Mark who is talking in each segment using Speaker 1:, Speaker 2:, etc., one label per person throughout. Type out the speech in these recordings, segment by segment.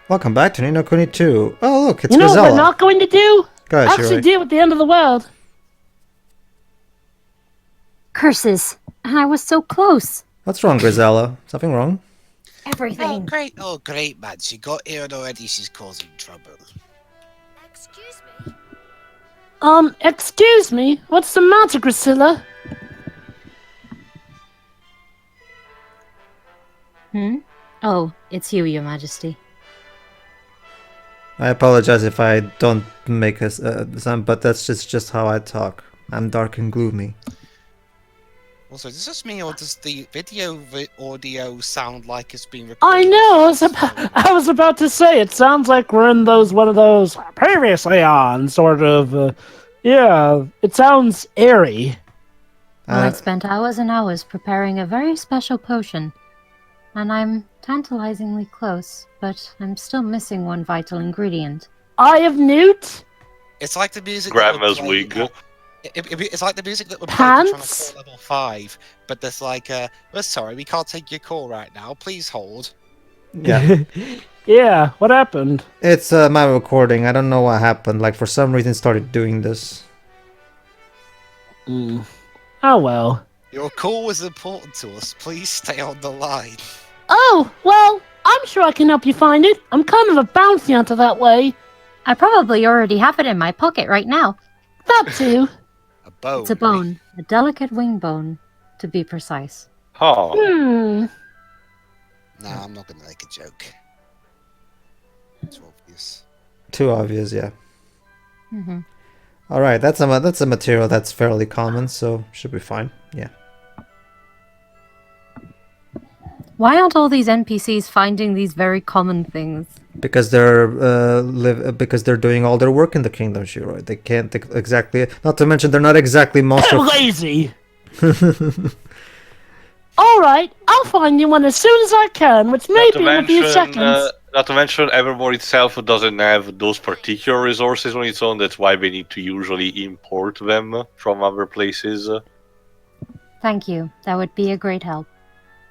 Speaker 1: Welcome back to Nino Kuni 2. Oh, look, it's
Speaker 2: You know what
Speaker 1: Grisella.
Speaker 2: we're not going to do?
Speaker 1: Go ahead,
Speaker 2: Actually
Speaker 1: Shiroi.
Speaker 2: deal with the end of the world.
Speaker 3: Curses! And I was so close.
Speaker 1: What's wrong, Grisella? Something wrong?
Speaker 3: Everything.
Speaker 4: Oh, great, man. She got here and already she's causing trouble.
Speaker 5: Excuse me?
Speaker 2: Excuse me? What's the matter, Grisilla?
Speaker 3: Oh, it's you, Your Majesty.
Speaker 1: I apologize if I don't make a sound, but that's just how I talk. I'm dark and gloomy.
Speaker 4: Also, does this mean or does the audio sound like it's been recorded?
Speaker 2: I know. I was about to say. It sounds like we're in one of those previously on sort of. Yeah, it sounds airy.
Speaker 3: Well, I spent hours and hours preparing a very special potion. And I'm tantalizingly close, but I'm still missing one vital ingredient.
Speaker 2: Eye of Newt?
Speaker 4: It's like the music.
Speaker 6: Grandma's wig.
Speaker 4: It's like the music that would play
Speaker 2: Pants?
Speaker 4: trying to call level 5, but there's like we're sorry, we can't take your call right now. Please hold.
Speaker 1: Yeah.
Speaker 2: Yeah, what happened?
Speaker 1: It's my recording. I don't know what happened. Like, for some reason, it started doing this.
Speaker 2: Oh well.
Speaker 4: Your call was important to us. Please stay on the line.
Speaker 2: Oh, well, I'm sure I can help you find it. I'm kind of a bounty hunter that way.
Speaker 3: I probably already have it in my pocket right now.
Speaker 2: That too.
Speaker 4: A bone.
Speaker 3: It's a bone. A delicate wing bone, to be precise.
Speaker 6: Oh.
Speaker 4: Nah, I'm not gonna make a joke. It's obvious.
Speaker 1: Too obvious, yeah.
Speaker 3: Mm-hmm.
Speaker 1: Alright, that's a material that's fairly common, so should be fine. Yeah.
Speaker 3: Why aren't all these NPCs finding these very common things?
Speaker 1: Because they're because they're doing all their work in the kingdom, Shiroi. They can't exactly. Not to mention, they're not exactly most
Speaker 2: They're
Speaker 1: of.
Speaker 2: lazy. Alright, I'll find you one as soon as I can, which may be in a few seconds.
Speaker 6: Not to mention, Evermore itself doesn't have those particular resources on its own. That's why we need to usually import them from other places.
Speaker 3: Thank you. That would be a great help.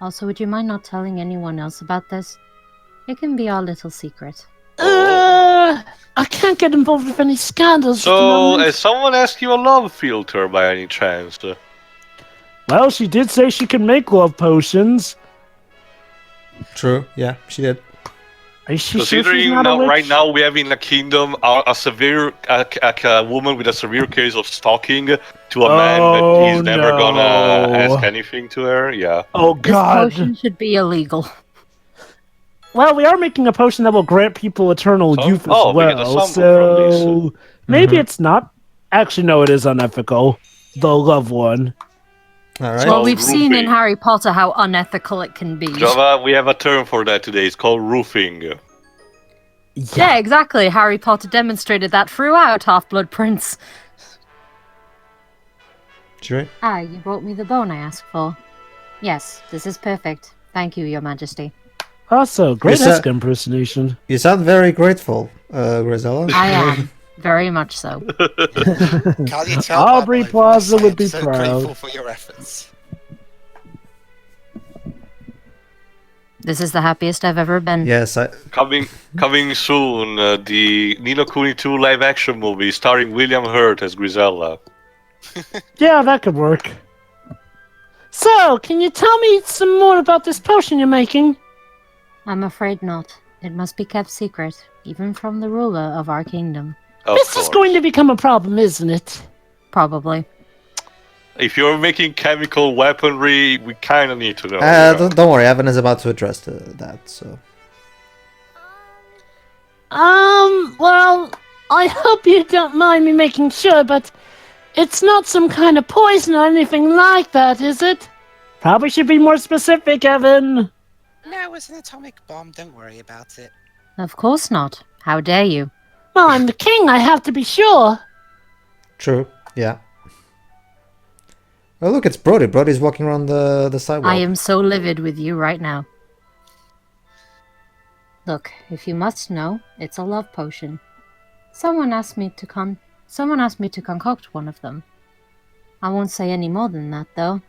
Speaker 3: Also, would you mind not telling anyone else about this? It can be our little secret.
Speaker 2: I can't get involved with any scandals at the
Speaker 6: So,
Speaker 2: moment.
Speaker 6: has someone asked you a love filter by any chance?
Speaker 2: Well, she did say she can make love potions.
Speaker 1: True. Yeah, she did.
Speaker 2: Is she sure she's
Speaker 6: Considering
Speaker 2: not a witch?
Speaker 6: right now we have in the kingdom a woman with a severe case of stalking to a man that he's never gonna ask anything to her. Yeah.
Speaker 2: Oh
Speaker 3: This
Speaker 2: god.
Speaker 3: potion should be illegal.
Speaker 2: Well, we are making a potion that will grant people eternal
Speaker 6: So-
Speaker 2: youth as
Speaker 6: oh, we get a
Speaker 2: well,
Speaker 6: sample from
Speaker 2: so maybe it's not. Actually, no, it is unethical. The love one.
Speaker 1: Alright.
Speaker 3: Well,
Speaker 6: So,
Speaker 3: we've seen in
Speaker 6: roofing.
Speaker 3: Harry Potter how unethical it can be.
Speaker 6: Java, we have a term for that today. It's called roofing.
Speaker 3: Yeah, exactly. Harry Potter demonstrated that throughout Half-Blood Prince.
Speaker 1: Shiroi?
Speaker 3: Ah, you brought me the bone I asked for. Yes, this is perfect. Thank you, Your Majesty.
Speaker 2: Also, great
Speaker 1: Yes,
Speaker 2: Eska impersonation.
Speaker 1: You sound very grateful, Grisella.
Speaker 3: I am. Very much so.
Speaker 4: Can't you tell? by
Speaker 2: Aubrey
Speaker 4: my
Speaker 2: Plaza
Speaker 4: voice I
Speaker 2: would
Speaker 4: am
Speaker 2: be
Speaker 4: so
Speaker 2: proud.
Speaker 4: grateful for your efforts.
Speaker 3: This is the happiest I've ever been.
Speaker 1: Yes,
Speaker 6: Coming soon, the Nino Kuni 2 live action movie starring William Hurt as Grisella.
Speaker 2: Yeah, that could work. So, can you tell me some more about this potion you're making?
Speaker 3: I'm afraid not. It must be kept secret, even from the ruler of our kingdom.
Speaker 6: Of
Speaker 2: This
Speaker 6: course.
Speaker 2: is going to become a problem, isn't it?
Speaker 3: Probably.
Speaker 6: If you're making chemical weaponry, we kind of need to know. yeah.
Speaker 1: don't worry, Evan is about to address that, so.
Speaker 2: Well, I hope you don't mind me making sure, but it's not some kind of poison or anything like that, is it? Probably should be more specific, Evan.
Speaker 4: No, it's an atomic bomb. Don't worry about it.
Speaker 3: Of course not. How dare you?
Speaker 2: Well, I'm the king, I have to be sure.
Speaker 1: True, yeah. Oh, look, it's Brody. Brody's walking around the sidewalk.
Speaker 3: I am so livid with you right now. Look, if you must know, it's a love potion. Someone asked me to concoct one of them. I won't say any more than that, though.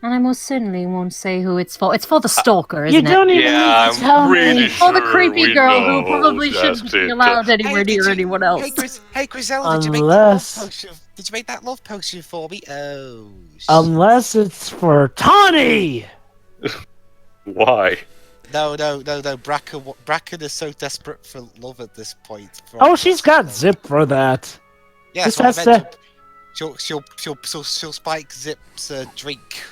Speaker 3: And I most certainly won't say who it's for. It's for the stalker,
Speaker 2: You
Speaker 3: isn't
Speaker 2: don't
Speaker 3: it?
Speaker 2: even
Speaker 6: Yeah,
Speaker 2: need to tell
Speaker 6: I'm pretty
Speaker 2: me.
Speaker 6: sure
Speaker 3: For the creepy
Speaker 6: we
Speaker 3: girl who
Speaker 6: know
Speaker 3: probably shouldn't
Speaker 6: that's
Speaker 3: be
Speaker 6: it.
Speaker 3: allowed anywhere near anyone else.
Speaker 4: Hey, Griselda, did you
Speaker 2: Unless-
Speaker 4: make that love potion? Did you make that love potion for me? Oh, shit.
Speaker 2: Unless it's for Tawny!
Speaker 6: Why?
Speaker 4: No. Bracken is so desperate for love at this point.
Speaker 2: Oh, she's got Zip for that.
Speaker 4: Yeah,
Speaker 2: This
Speaker 4: so I
Speaker 2: has
Speaker 4: meant she'll spike Zip's drink.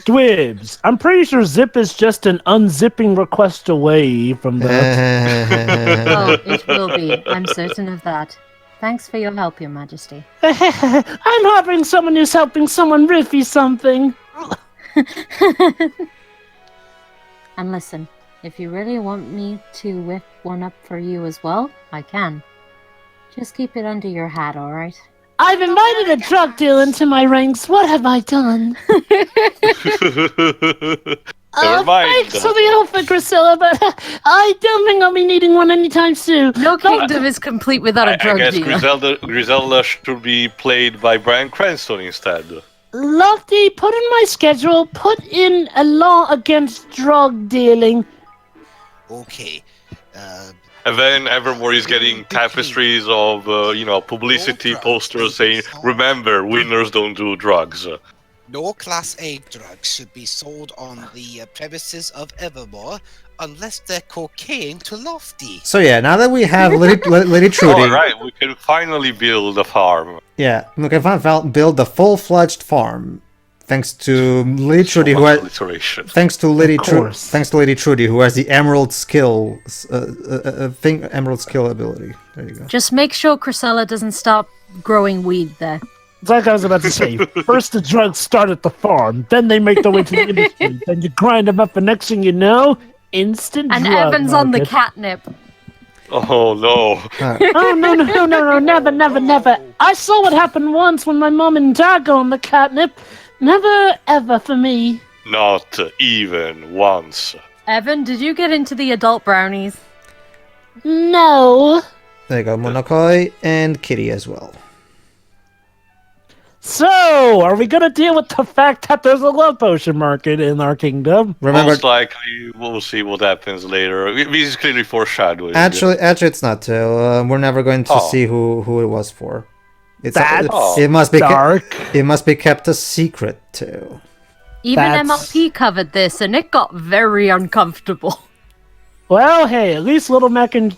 Speaker 2: Dwibs. I'm pretty sure Zip is just an unzipping request away from that.
Speaker 3: Oh, it will be. I'm certain of that. Thanks for your help, Your Majesty.
Speaker 2: I'm helping someone who's helping someone riffy something.
Speaker 3: And listen, if you really want me to whip one up for you as well, I can. Just keep it under your hat, alright?
Speaker 2: I've invited a drug deal into my ranks. What have I done?
Speaker 6: Never mind.
Speaker 2: Thanks for the offer, Priscilla, but I don't think I'll be needing one anytime soon.
Speaker 3: No kingdom is complete without a
Speaker 6: I
Speaker 3: drug
Speaker 6: guess
Speaker 3: deal.
Speaker 6: Griselda should be played by Bryan Cranston instead.
Speaker 2: Lofty, put in my schedule, put in a law against drug dealing.
Speaker 4: Okay.
Speaker 6: And then Evermore is getting tapestries of, publicity posters saying, "Remember, winners don't do drugs."
Speaker 4: No Class A drugs should be sold on the premises of Evermore unless they're cocaine to Lofty.
Speaker 1: So yeah, now that we have Lady Trudy,
Speaker 6: All right, we can finally build a farm.
Speaker 1: yeah, we can build the full-fledged farm, thanks to Lady Trudy,
Speaker 6: So
Speaker 1: who
Speaker 6: much
Speaker 1: has,
Speaker 6: alliteration.
Speaker 1: thanks to Lady
Speaker 2: course.
Speaker 1: thanks to Lady Trudy, who has the Emerald skill, Emerald skill ability. There you go.
Speaker 3: Just make sure Chrysella doesn't stop growing weed there.
Speaker 2: It's like I was about to say. First the drugs start at the farm, then they make their way to the industry, then you grind them up, and next thing you know, instant
Speaker 3: And
Speaker 2: drug
Speaker 3: Evan's on the
Speaker 2: market.
Speaker 3: catnip.
Speaker 6: Oh no.
Speaker 2: Oh, no, never. I saw what happened once when my mom and dad go on the catnip. Never, ever for me.
Speaker 6: Not even once.
Speaker 3: Evan, did you get into the adult brownies?
Speaker 2: No.
Speaker 1: There you go, Monokoi and Kitty as well.
Speaker 2: So, are we gonna deal with the fact that there's a love potion market in our kingdom?
Speaker 1: Remember,
Speaker 6: Most likely, we'll see what happens later. This is clearly foreshadowing.
Speaker 1: actually, it's not too. We're never going to
Speaker 6: Oh.
Speaker 1: see who it was for. It's
Speaker 2: That's
Speaker 1: it must be
Speaker 2: dark.
Speaker 1: it must be kept a secret too.
Speaker 3: Even
Speaker 2: That's-
Speaker 3: MLP covered this, and it got very uncomfortable.
Speaker 2: Well, hey, at least Little Mac and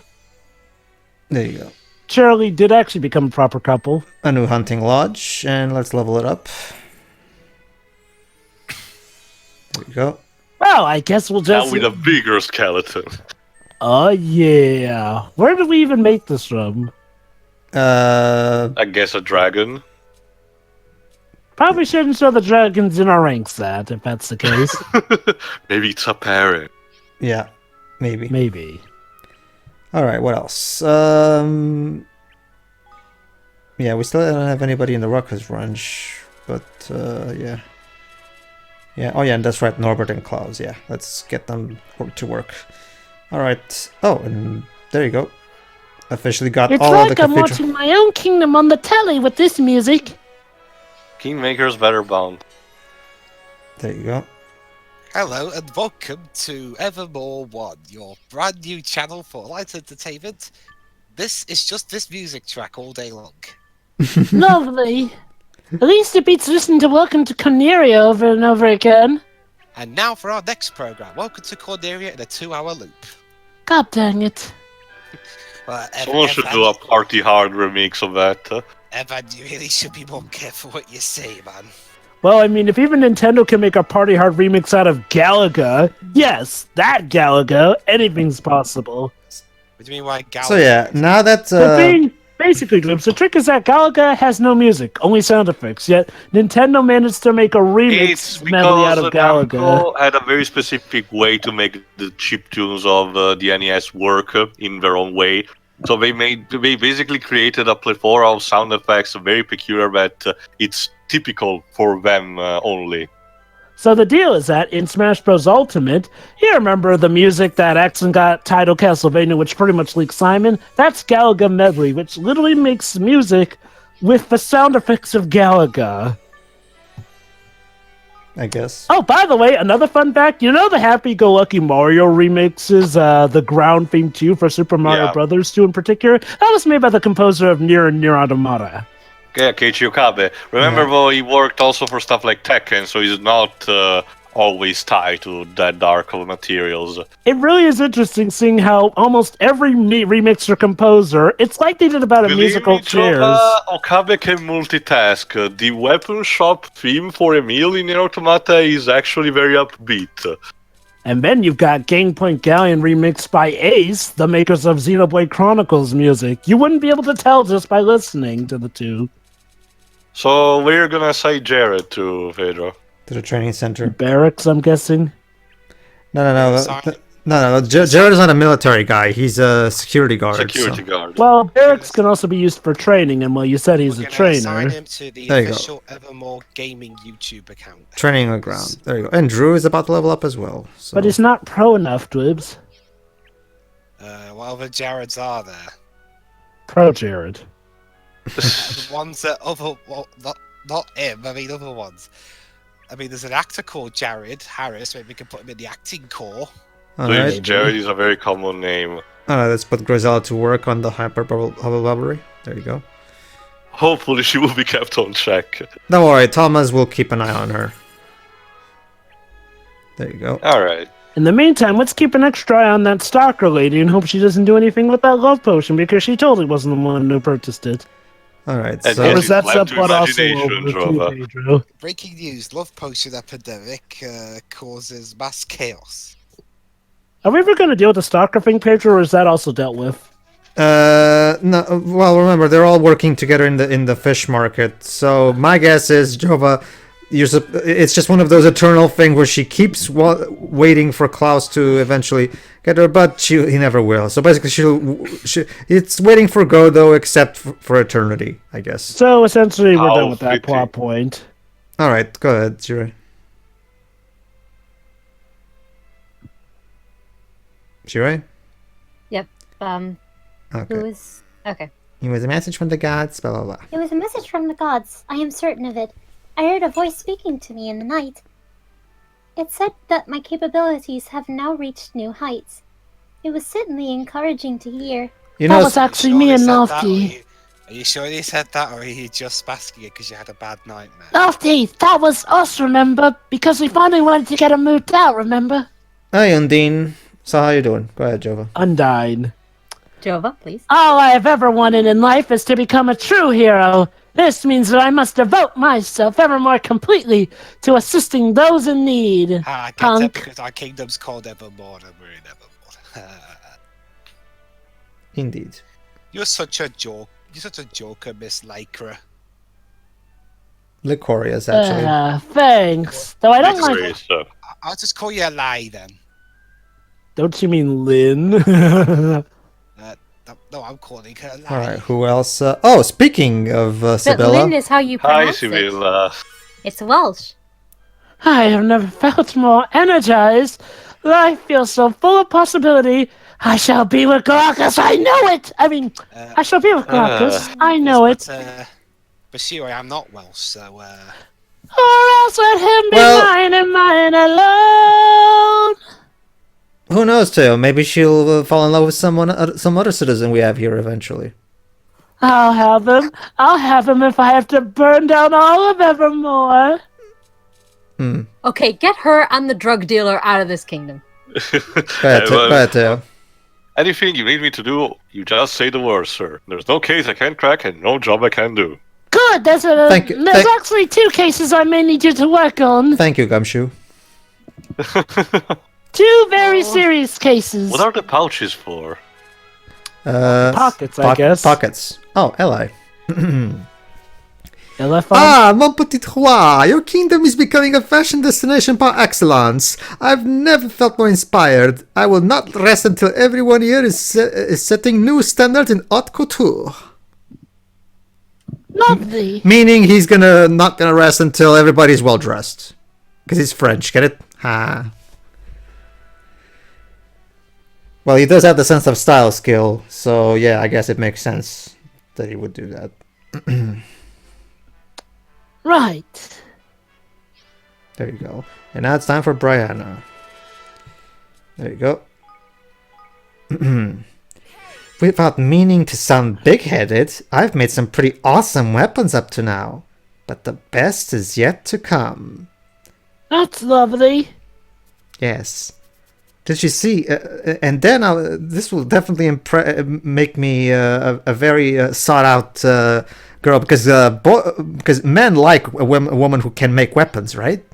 Speaker 1: There you go.
Speaker 2: Charlie did actually become a proper couple.
Speaker 1: A new hunting lodge, and let's level it up. There you go.
Speaker 2: Well, I guess we'll
Speaker 6: Now
Speaker 2: just...
Speaker 6: with a bigger skeleton.
Speaker 2: Oh, yeah. Where did we even make this from?
Speaker 6: I guess a dragon.
Speaker 2: Probably shouldn't show the dragons in our ranks that, if that's the case.
Speaker 6: Maybe it's a parrot.
Speaker 1: Yeah, maybe.
Speaker 2: Maybe.
Speaker 1: All right, what else? Yeah, we still don't have anybody in the Ruckus Ranch, but yeah. Yeah, oh yeah, and that's right, Norbert and Klaus. Yeah, let's get them to work. All right. Oh, and there you go. Officially got
Speaker 2: It's
Speaker 1: all of the
Speaker 2: like I'm
Speaker 1: cathedral.
Speaker 2: watching my own kingdom on the telly with this music.
Speaker 6: Kingmaker's better bound.
Speaker 1: There you go.
Speaker 4: Hello and welcome to Evermore 1, your brand new channel for light entertainment. This is just this music track all day long.
Speaker 2: Lovely. At least it beats listening to Welcome to Corneria over and over again.
Speaker 4: And now for our next program. Welcome to Corneria in a 2-hour loop.
Speaker 2: God dang it.
Speaker 6: Someone should do a party hard remix of that.
Speaker 4: Evan, you really should be more careful what you say, man.
Speaker 2: Well, I mean, if even Nintendo can make a Party Hard remix out of Galaga, yes, that Galaga, anything's possible.
Speaker 4: What do you mean by Galaga?
Speaker 1: So yeah, now that
Speaker 2: The thing, basically, Glimpse, the trick is that Galaga has no music, only sound effects, yet Nintendo managed to make a
Speaker 6: It's
Speaker 2: remix medley out
Speaker 6: because
Speaker 2: of Galaga.
Speaker 6: Namco had a very specific way to make the chip tunes of the NES work in their own way. So they basically created a plethora of sound effects, very peculiar, that it's typical for them only.
Speaker 2: So the deal is that in Smash Bros. Ultimate, you remember the music that Axon got title Castlevania, which pretty much leaked Simon? That's Galaga Medley, which literally makes music with the sound effects of Galaga.
Speaker 1: I guess.
Speaker 2: Oh, by the way, another fun fact. You know the Happy-Go-Lucky Mario remixes, the ground theme 2 for Super Mario
Speaker 6: Yeah.
Speaker 2: Brothers 2 in particular? That was made by the composer of Nier and Nier Automata.
Speaker 6: Yeah, Keiichi Okabe. Remember, though, he worked also for stuff like Tekken, so he's not always tied to that dark of materials.
Speaker 2: It really is interesting seeing how almost every remixer composer, it's like they did about a
Speaker 6: Believe
Speaker 2: musical
Speaker 6: me,
Speaker 2: chairs.
Speaker 6: Jova, Okabe can multitask. The weapon shop theme for Emil in Nier Automata is actually very upbeat.
Speaker 2: And then you've got Gangplank Galleon remixed by Ace, the makers of Xenoblade Chronicles music. You wouldn't be able to tell just by listening to the two.
Speaker 6: So we're gonna say Jared to Pedro.
Speaker 1: To the training center.
Speaker 2: Barracks, I'm guessing.
Speaker 1: No. Jared is not a military guy. He's a security guard.
Speaker 6: Security
Speaker 1: so-
Speaker 6: guard.
Speaker 2: Well, barracks can also be used for training, and well, you said he's
Speaker 4: We're
Speaker 2: a
Speaker 4: gonna assign
Speaker 2: trainer.
Speaker 4: him to the
Speaker 1: There you go.
Speaker 4: official Evermore Gaming YouTube account.
Speaker 1: Training on ground. There you go. And Drew is about to level up as well. So.
Speaker 2: But he's not pro enough, Dwibs.
Speaker 4: What other Jareds are there?
Speaker 2: Pro Jared.
Speaker 4: The ones that not him. I mean other ones. I mean, there's an actor called Jared Harris. Maybe we can put him in the acting corps.
Speaker 1: Alright.
Speaker 6: Jared is a very common name.
Speaker 1: Alright, let's put Grisella to work on the hyper bubble. There you go.
Speaker 6: Hopefully she will be kept on check.
Speaker 1: Don't worry, Thomas will keep an eye on her. There you go.
Speaker 6: Alright.
Speaker 2: In the meantime, let's keep an extra eye on that stalker lady and hope she doesn't do anything with that love potion because she totally wasn't the one who purchased it.
Speaker 1: Alright,
Speaker 6: And
Speaker 1: so
Speaker 6: yes,
Speaker 2: Or is that
Speaker 6: left to
Speaker 2: subplot also
Speaker 6: imagination,
Speaker 2: over to
Speaker 6: Jova.
Speaker 2: Pedro?
Speaker 4: Breaking news: Love potion epidemic causes mass chaos.
Speaker 2: Are we ever going to deal with the stalker thing, Pedro, or is that also dealt with?
Speaker 1: no. Well, remember they're all working together in the fish market. So my guess is Jova, it's just one of those eternal things where she keeps waiting for Klaus to eventually get her, but he never will. So basically, it's waiting for Godot, except for eternity, I guess.
Speaker 2: So essentially, we're
Speaker 6: How
Speaker 2: done with that
Speaker 6: fitting.
Speaker 2: plot point.
Speaker 1: All right, go ahead, Shiroi. Shiroi? Okay.
Speaker 3: Who is... Okay.
Speaker 1: It was a message from the gods, blah blah blah.
Speaker 5: It was a message from the gods. I am certain of it. I heard a voice speaking to me in the night. It said that my capabilities have now reached new heights. It was certainly encouraging to hear.
Speaker 1: You
Speaker 2: That
Speaker 1: know,
Speaker 2: was actually me and Lofty.
Speaker 4: Are you sure he said that, or are you just basking it because you had a bad nightmare?
Speaker 2: Lofty, that was us, remember? Because we finally wanted to get him moved out, remember?
Speaker 1: hi Undine. So how you doing? Go ahead, Jova.
Speaker 2: Undyne.
Speaker 3: Jova, please.
Speaker 2: All I have ever wanted in life is to become a true hero. This means that I must devote myself ever more completely to assisting those in need.
Speaker 4: Ah, I get that
Speaker 2: Punk.
Speaker 4: because our kingdom's called Evermore and we're in Evermore.
Speaker 1: Indeed.
Speaker 4: You're such a joke. You're such a joker, Miss Lycra.
Speaker 1: Licorious, actually.
Speaker 2: Thanks. Though I don't
Speaker 4: Just
Speaker 2: like...
Speaker 6: Great stuff.
Speaker 4: I'll just call you a lie then.
Speaker 2: Don't you mean Lynn?
Speaker 4: No, I'm calling her a lie.
Speaker 1: All right, who else? Oh, speaking of
Speaker 3: But
Speaker 1: Sibylla.
Speaker 3: Lynn is how you
Speaker 6: Hi,
Speaker 3: pronounce it.
Speaker 6: Sibylla.
Speaker 3: It's Welsh.
Speaker 2: I have never felt more energized. Life feels so full of possibility. I shall be with Glaucus, I know it! I mean, I shall be with Glaucus, I know it.
Speaker 4: But Shiro, I'm not Welsh, so
Speaker 2: Or else let him be
Speaker 1: Well-
Speaker 2: mine and mine alone.
Speaker 1: Who knows, Teo? Maybe she'll fall in love with some other citizen we have here eventually.
Speaker 2: I'll have him. I'll have him if I have to burn down all of Evermore.
Speaker 3: Okay, get her and the drug dealer out of this kingdom.
Speaker 1: Go ahead, Teo.
Speaker 6: Anything you need me to do, you just say the word, sir. There's no case I can't crack and no job I can't do.
Speaker 2: Good, there's
Speaker 1: Thank you.
Speaker 2: there's actually 2 cases I may need you to work on.
Speaker 1: Thank you, Gumshoe.
Speaker 2: 2 very serious cases.
Speaker 6: What are the pouches for?
Speaker 2: Pockets, I guess.
Speaker 1: Pockets. Oh, ally.
Speaker 2: Elephant.
Speaker 1: Ah, mon petit roi, your kingdom is becoming a fashion destination par excellence. I've never felt more inspired. I will not rest until everyone here is setting new standards in haute couture.
Speaker 2: Lovely.
Speaker 1: Meaning he's not gonna rest until everybody's well dressed. Because he's French, get it? Ha. Well, he does have the sense of style skill, so yeah, I guess it makes sense that he would do that.
Speaker 2: Right.
Speaker 1: There you go. And now it's time for Brianna. There you go. Without meaning to sound big-headed, I've made some pretty awesome weapons up to now. But the best is yet to come.
Speaker 2: That's lovely.
Speaker 1: Yes. Did you see? And then this will definitely make me a very sought-out girl, because men like a woman who can make weapons, right?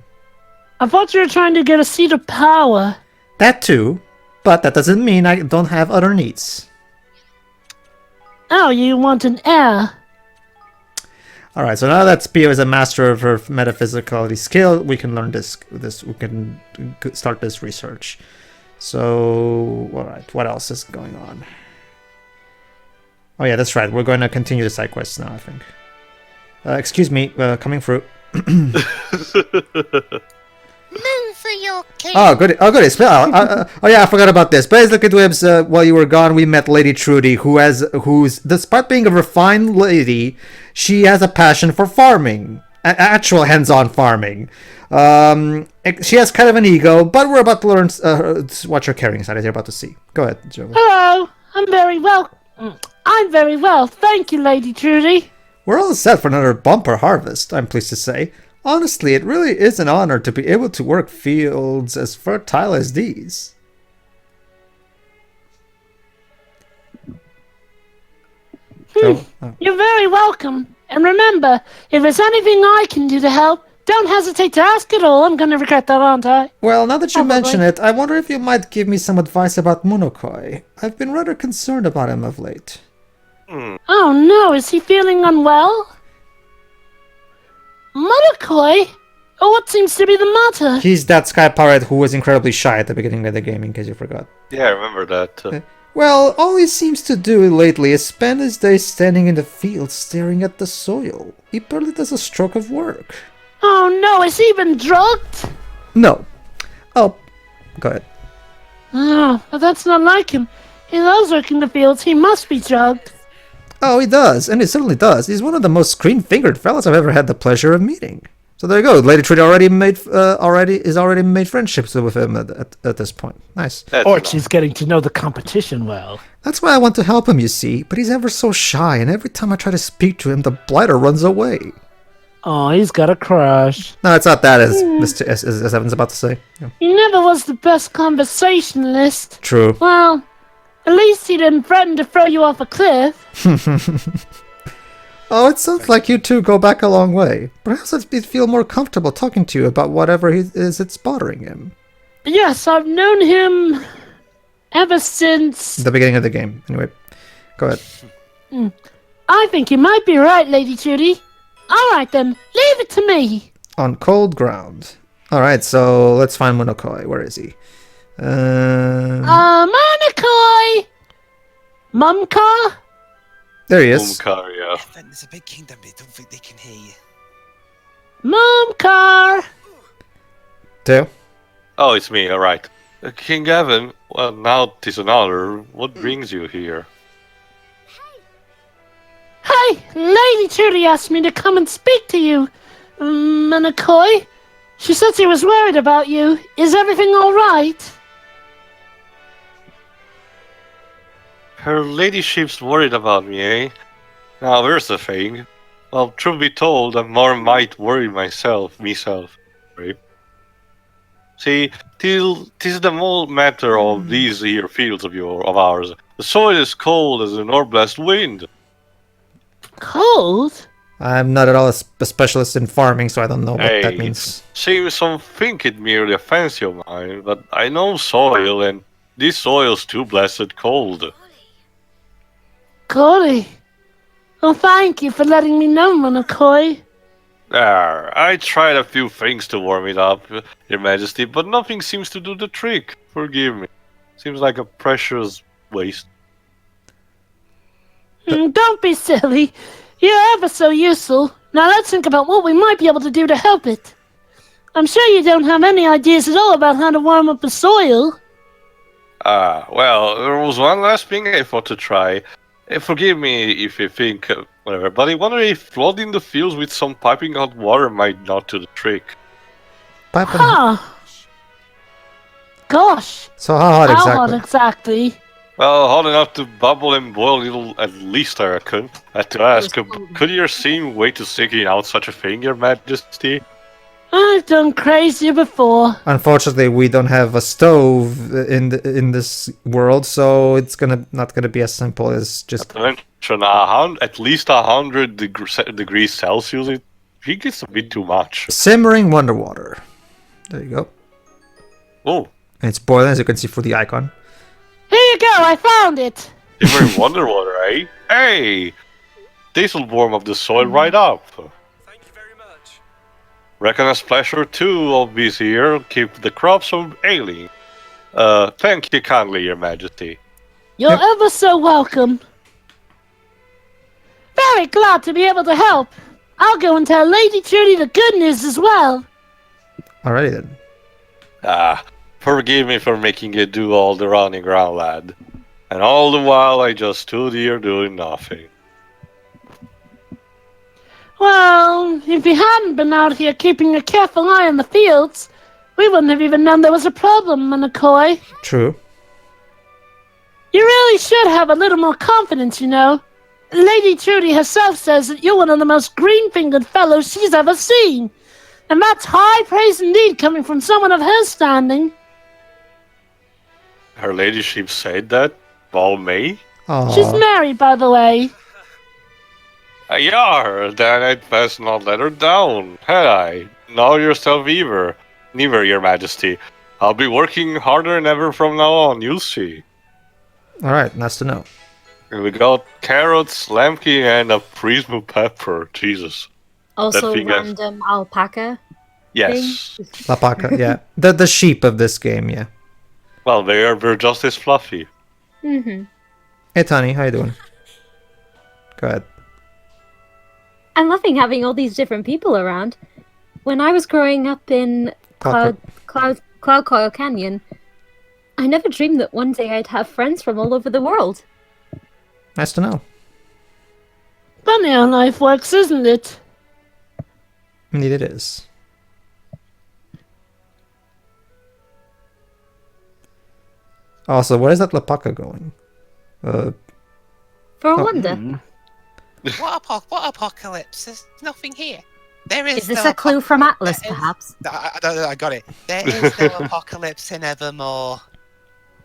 Speaker 2: I thought you were trying to get a seat of power.
Speaker 1: That too, but that doesn't mean I don't have other needs.
Speaker 2: Oh, you want an heir?
Speaker 1: Alright, so now that Spio is a master of her metaphysicality skill, we can learn this. We can start this research. So, alright, what else is going on? Oh yeah, that's right, we're going to continue the side quests now, I think. Excuse me, coming through.
Speaker 4: Move for your king.
Speaker 1: Oh, good. Oh, good. Oh, yeah, I forgot about this. Basically, Dwebs, while you were gone, we met Lady Trudy, who's, despite being a refined lady, she has a passion for farming. Actual hands-on farming. She has kind of an ego, but we're about to learn what her carrying side is. You're about to see. Go ahead, Joe.
Speaker 2: Hello, I'm very well. Thank you, Lady Trudy.
Speaker 1: We're all set for another bumper harvest, I'm pleased to say. Honestly, it really is an honor to be able to work fields as fertile as these.
Speaker 2: You're very welcome. And remember, if there's anything I can do to help, don't hesitate to ask at all. I'm gonna regret that, aren't I?
Speaker 1: Well, now that you
Speaker 2: Probably.
Speaker 1: mention it, I wonder if you might give me some advice about Monokoi. I've been rather concerned about him of late.
Speaker 2: Oh no, is he feeling unwell? Monokoi? Oh, what seems to be the matter?
Speaker 1: He's that sky pirate who was incredibly shy at the beginning of the game, in case you forgot.
Speaker 6: Yeah, I remember that.
Speaker 1: Well, all he seems to do lately is spend his days standing in the field staring at the soil. He barely does a stroke of work.
Speaker 2: Oh no, is he even drugged?
Speaker 1: No. Oh, go ahead.
Speaker 2: Oh, but that's not like him. He loves working the fields. He must be drugged.
Speaker 1: Oh, he does, and he certainly does. He's one of the most green-fingered fellas I've ever had the pleasure of meeting. So there you go. Lady Trudy already made friendships with him at this point. Nice.
Speaker 6: That's
Speaker 2: Archie's getting to know the competition well.
Speaker 1: That's why I want to help him, you see. But he's ever so shy, and every time I try to speak to him, the blighter runs away.
Speaker 2: Oh, he's got a crush.
Speaker 1: No, it's not that, as Mr. as Evan's about to say. Yeah.
Speaker 2: He never was the best conversationalist.
Speaker 1: True.
Speaker 2: Well, at least he didn't threaten to throw you off a cliff.
Speaker 1: Oh, it sounds like you two go back a long way. Perhaps I'd feel more comfortable talking to you about whatever it's bothering him.
Speaker 2: Yes, I've known him ever since...
Speaker 1: The beginning of the game. Anyway, go ahead.
Speaker 2: I think you might be right, Lady Trudy. Alright then, leave it to me.
Speaker 1: On cold ground. Alright, so let's find Monokoi. Where is he?
Speaker 2: Monokoi! Mumka?
Speaker 1: There he is.
Speaker 6: Umkar, yeah.
Speaker 4: Evan, there's a big kingdom. I don't think they can hear you.
Speaker 2: Mumkar!
Speaker 1: Teo?
Speaker 6: Oh, it's me, alright. King Evan, well, now 'tis an honor. What brings you here?
Speaker 2: Hey, Lady Trudy asked me to come and speak to you, Monokoi. She said she was worried about you. Is everything alright?
Speaker 6: Her ladyship's worried about me, eh? Now, there's the thing. Well, truth be told, I more might worry myself. Right? See, tis the whole matter of these here fields of ours. The soil is cold as a northwest wind.
Speaker 2: Cold?
Speaker 1: I'm not at all a specialist in farming, so I don't know what that means.
Speaker 6: See, some think it merely a fancy of mine, but I know soil, and this soil's too blessed cold.
Speaker 2: Cory. Well, thank you for letting me know, Monokoi.
Speaker 6: There, I tried a few things to warm it up, Your Majesty, but nothing seems to do the trick. Forgive me. Seems like a precious waste.
Speaker 2: Don't be silly. You're ever so useful. Now let's think about what we might be able to do to help it. I'm sure you don't have any ideas at all about how to warm up the soil.
Speaker 6: Well, there was one last thing I thought to try. Forgive me if you think, whatever, but I wonder if flooding the fields with some piping hot water might not do the trick.
Speaker 1: Piping.
Speaker 2: Huh. Gosh.
Speaker 1: So how hot
Speaker 2: How
Speaker 1: exactly?
Speaker 2: hot exactly?
Speaker 6: Well, hot enough to bubble and boil a little at least, I reckon. I had to ask, could your steam way to sticking out such a thing, Your Majesty?
Speaker 2: I've done crazier before.
Speaker 1: Unfortunately, we don't have a stove in this world, so it's not gonna be as simple as just.
Speaker 6: Mention at least 100 degrees Celsius. I think it's a bit too much.
Speaker 1: Simmering wonder water. There you go.
Speaker 6: Oh,
Speaker 1: And it's boiling, as you can see through the icon.
Speaker 2: Here you go, I found it.
Speaker 6: simmering wonder water, eh? Hey, this'll warm up the soil right up.
Speaker 7: Thank you very much.
Speaker 6: Reckon a splash or two of this here keep the crops from ailing. Thank you kindly, Your Majesty.
Speaker 2: You're
Speaker 1: Yep.
Speaker 2: ever so welcome. Very glad to be able to help. I'll go and tell Lady Trudy the good news as well.
Speaker 1: Alrighty then.
Speaker 6: Forgive me for making you do all the running around, lad. And all the while I just stood here doing nothing.
Speaker 2: Well, if you hadn't been out here keeping a careful eye on the fields, we wouldn't have even known there was a problem, McCoy.
Speaker 1: True.
Speaker 2: You really should have a little more confidence, you know. Lady Trudy herself says that you're one of the most green-fingered fellows she's ever seen. And that's high praise indeed coming from someone of her standing.
Speaker 6: Her ladyship said that? Well, me?
Speaker 2: She's
Speaker 1: Aww.
Speaker 2: married, by the way.
Speaker 6: Yeah, then I'd best not let her down, had I? Know yourself either. Neither, Your Majesty. I'll be working harder than ever from now on, you'll see.
Speaker 1: Alright, nice to know.
Speaker 6: And we got carrots, lamkey, and a prism pepper. Jesus.
Speaker 3: Also,
Speaker 6: thing I've-
Speaker 3: random alpaca.
Speaker 6: Yes.
Speaker 1: Lapaca, yeah. The sheep of this game, yeah.
Speaker 6: Well, they're just as fluffy.
Speaker 3: Mm-hmm.
Speaker 1: Hey Tony, how you doing? Go ahead.
Speaker 3: I'm loving having all these different people around. When I was growing up in Cloud Coil Canyon, I never dreamed that one day I'd have friends from all over the world.
Speaker 1: Nice to know.
Speaker 2: Funny how life works, isn't it?
Speaker 1: Indeed it is. Also, where is that Lapaca going?
Speaker 3: For a
Speaker 1: Oh,
Speaker 3: wonder.
Speaker 4: What apocalypse? There's nothing here. There is.
Speaker 3: Is this
Speaker 4: no
Speaker 3: a clue from Atlas,
Speaker 4: there is-
Speaker 3: perhaps?
Speaker 4: I got it. There is no apocalypse in Evermore.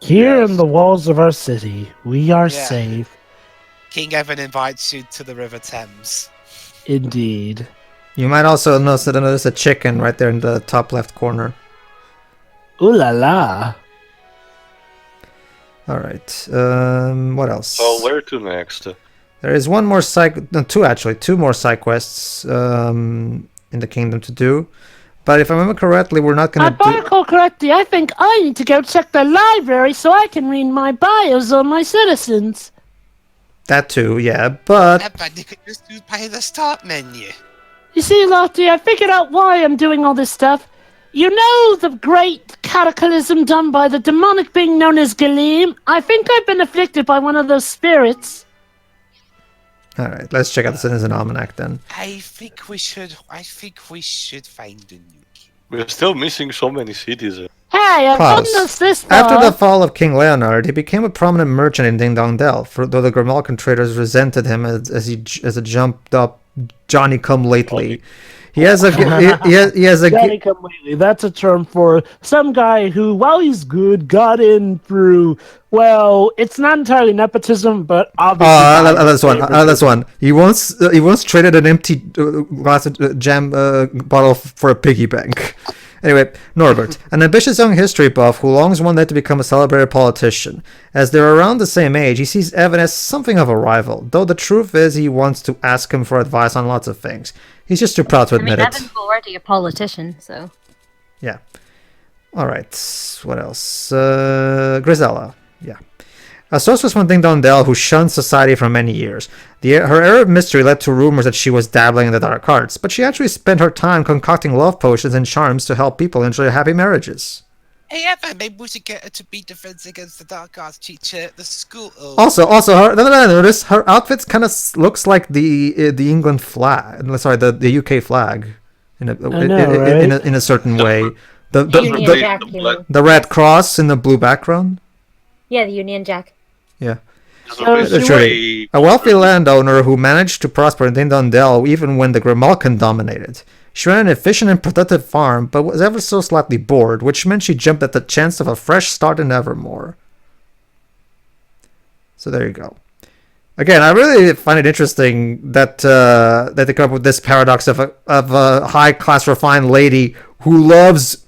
Speaker 2: Here
Speaker 6: Yes.
Speaker 2: in the walls of our city, we are
Speaker 4: Yeah.
Speaker 2: safe.
Speaker 4: King Evan invites you to the River Thames.
Speaker 2: Indeed.
Speaker 1: You might also notice a chicken right there in the top left corner.
Speaker 2: Ooh la la.
Speaker 1: Alright, what else?
Speaker 6: So where to next?
Speaker 1: There is one more two more side quests in the kingdom to do. But if I remember correctly, we're not
Speaker 2: I
Speaker 1: gonna
Speaker 2: better recall correctly, I think I need to go check the library so I can read my bios on my citizens.
Speaker 1: that too, yeah, but
Speaker 4: Evan, you could just use by the start menu.
Speaker 2: You see, Lottie, I figured out why I'm doing all this stuff. You know the great cataclysm done by the demonic being known as Galeem? I think I've been afflicted by one of those spirits.
Speaker 1: alright, let's check out the Citizen Almanac then.
Speaker 4: I think we should find a new king.
Speaker 6: We're still missing so many cities.
Speaker 2: Hey, I've
Speaker 1: Pause.
Speaker 2: gotten us this far.
Speaker 1: After the fall of King Leonard, he became a prominent merchant in Ding Dong Dell, though the Grimalkin traders resented him as a jumped up Johnny come lately. He has a he has a
Speaker 2: Johnny come lately. That's a term for some guy who, while he's good, got in through, well, it's not entirely nepotism, but obviously...
Speaker 1: that's one. He once traded an empty glass of jam bottle for a piggy bank. Anyway, Norbert, an ambitious young history buff who longs one day to become a celebrated politician. As they're around the same age, he sees Evan as something of a rival, though the truth is he wants to ask him for advice on lots of things. He's just too proud to admit it.
Speaker 3: Evan's already a politician, so...
Speaker 1: Yeah. Alright, what else? Grisella. Yeah. A sorceress from Ding Dong Dell who shunned society for many years. Her Arab mystery led to rumors that she was dabbling in the dark arts, but she actually spent her time concocting love potions and charms to help people enjoy happy marriages.
Speaker 4: Hey Evan, maybe we should get her to be defense against the dark arts teacher at the school.
Speaker 1: Also, notice her outfit kind of looks like the England flag. Sorry, the UK flag. in a
Speaker 2: I know, right?
Speaker 1: in a certain way. The
Speaker 3: Union
Speaker 1: the,
Speaker 3: Jack,
Speaker 6: the
Speaker 3: you
Speaker 6: black-
Speaker 3: mean?
Speaker 1: the red cross in the blue background.
Speaker 3: Yeah, the Union Jack.
Speaker 1: Yeah.
Speaker 6: So
Speaker 2: So
Speaker 1: That's
Speaker 6: basically,
Speaker 1: right. A wealthy landowner who managed to prosper in Ding Dong Dell even when the Grimalkin dominated. She ran an efficient and productive farm, but was ever so slightly bored, which meant she jumped at the chance of a fresh start in Evermore. So there you go. Again, I really find it interesting that that they come up with this paradox of a high class refined lady who loves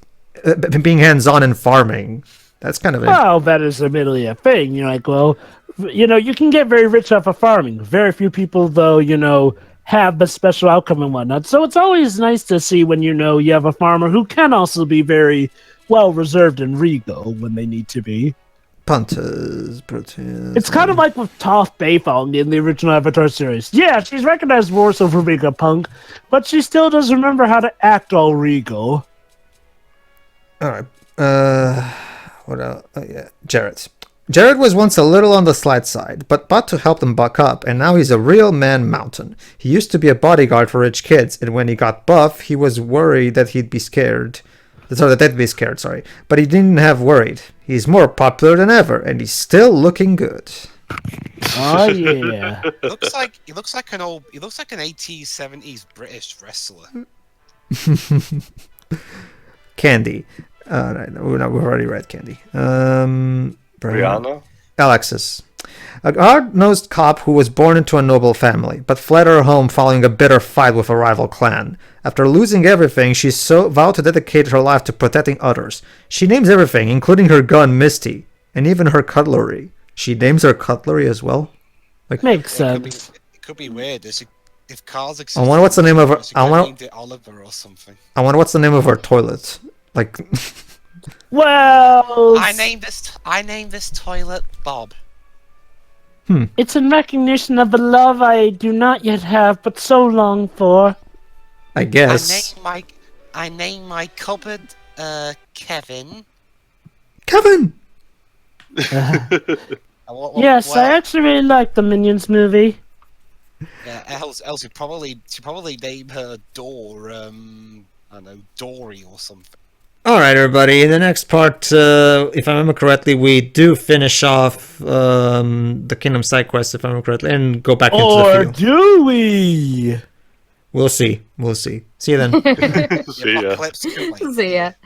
Speaker 1: being hands on in farming. That's kind of
Speaker 2: Well, that is admittedly a thing. You're like, well, you can get very rich off of farming. Very few people, though, have the special outcome and whatnot. So it's always nice to see when you have a farmer who can also be very well reserved and regal when they need to be.
Speaker 1: punters. Brutish.
Speaker 2: It's kind of like with Toph Beifong in the original Avatar series. Yeah, she's recognized more so for being a punk, but she still does remember how to act all regal.
Speaker 1: All right. What else? Oh, yeah. Jared. Jared was once a little on the slight side, but bought to help them buck up, and now he's a real man mountain. He used to be a bodyguard for rich kids, and when he got buff, he was worried that he'd be scared. Sorry, that they'd be scared, sorry. But he didn't have worried. He's more popular than ever, and he's still looking good.
Speaker 2: Oh yeah.
Speaker 4: He looks like an 80s, 70s British wrestler.
Speaker 1: Candy. No, we've already read Candy.
Speaker 6: Brianna?
Speaker 1: Alexis. A hard-nosed cop who was born into a noble family, but fled her home following a bitter fight with a rival clan. After losing everything, she vowed to dedicate her life to protecting others. She names everything, including her gun, Misty, and even her cutlery. She names her cutlery as well?
Speaker 2: Makes
Speaker 4: It
Speaker 2: sense.
Speaker 4: could be weird. If cars exist,
Speaker 1: I wonder what's the name of her.
Speaker 4: she
Speaker 1: I
Speaker 4: could have
Speaker 1: wonder.
Speaker 4: named it Oliver or something.
Speaker 1: I wonder what's the name of her toilet. Like.
Speaker 2: Well,
Speaker 4: I named this toilet Bob.
Speaker 2: it's in recognition of the love I do not yet have, but so long for.
Speaker 1: I guess.
Speaker 4: I named my cupboard Kevin.
Speaker 1: Kevin.
Speaker 2: Yes, I actually really like the Minions movie.
Speaker 4: Yeah, else she probably named her door I don't know, Dory or something.
Speaker 1: All right, everybody. In the next part, if I remember correctly, we do finish off the Kingdom side quest, if I remember correctly, and go back into
Speaker 2: Or
Speaker 1: the field.
Speaker 2: do we?
Speaker 1: We'll see. We'll see. See you then.
Speaker 6: See ya.
Speaker 4: Clips, could wait.
Speaker 3: See ya.